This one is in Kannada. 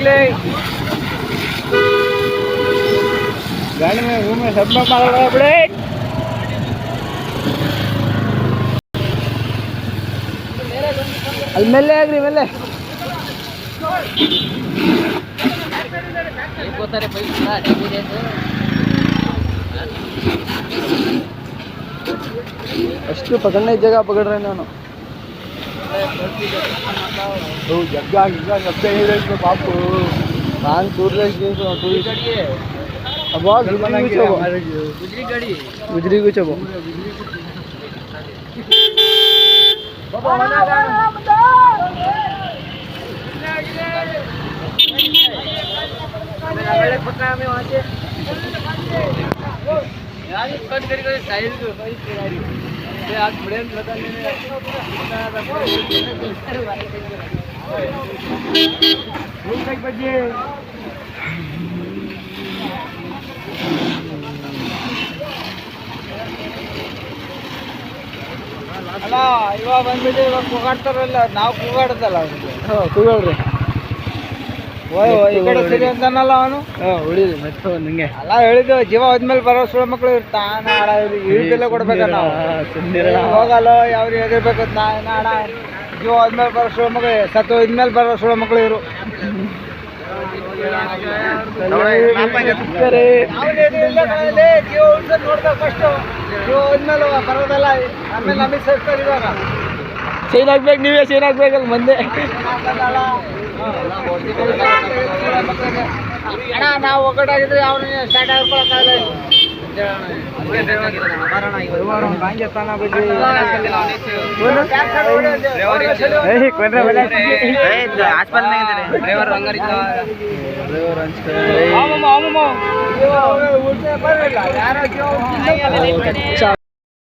ले गाड़ी में घूमे सब में मार पड़े ಅಲ್ಲಿ ಮೇಲೆ ಆಗ್ರಿ ಮೇಲೆ अಷ್ಟು पकड़ने की जगह पकड़ रहे हैं ना तो जगह सब नहीं बापू पान टूरिस्ट अब गुजरी कुछ अब ಅಲ್ಲ ಇವಾಗ ಬಂದ್ಬಿಟ್ಟು ಇವಾಗ ಕೂಗಾಡ್ತಾರಲ್ಲ ನಾವು ಕೂಗಾಡ್ದಲ್ಲ ಕೂಗಾಡ್ರಿ ಈ ಕಡೆ ಸರಿ ಅಂತಾನಲ್ಲ ಅವನು ಹೊಡಿದ್ರಿ ಮತ್ತೆ ನಿಂಗೆ ಅಲ್ಲ ಹೇಳಿದ್ದು ಜೀವ ಹೋದ್ಮೇಲೆ ಬರೋ ಸುಳ್ಳು ಮಕ್ಕಳು ತಾನ ಆಡ ಇಳಿದೆಲ್ಲ ಕೊಡ್ಬೇಕ ನಾವು ಹೋಗಲ್ಲ ಯಾವ್ದು ಎದಿರ್ಬೇಕು ನಾಡ ಜೀವ ಹೋದ್ಮೇಲೆ ಬರೋ ಸುಳ್ಳು ಮಕ್ಕಳು ಸತ್ತು ಹೋದ್ಮೇಲೆ ಬರೋ ಸುಳ್ಳು ಮಕ್ಕಳು ಇವರು ಜೀವ ಉಳ್ಸೋದು ನೋಡ್ಬೇಕು ಫಸ್ಟು ಜೀವ ಹೋದ್ಮೇಲೆ ಬರೋದಲ್ಲ ಆಮೇಲೆ ನಮಗೆ ಸೇರ್ತಾರೆ ಇವಾಗ ಚೈನ್ ಹಾಕ್ಬೇಕು ನೀವೇ ಚೈನ್ ಹಾಕ್ಬೇಕಲ್ಲ ಮಂದೆ ಅಣ್ಣ ನಾವು ಒಗ್ಗಟ್ಟಾಗಿದ್ರೆ ಅವ್ರನ್ನ ಸ್ಟಾರ್ಟ್ ಆಗ್ಕೊಳಕ್ಕಾಗಲ್ಲ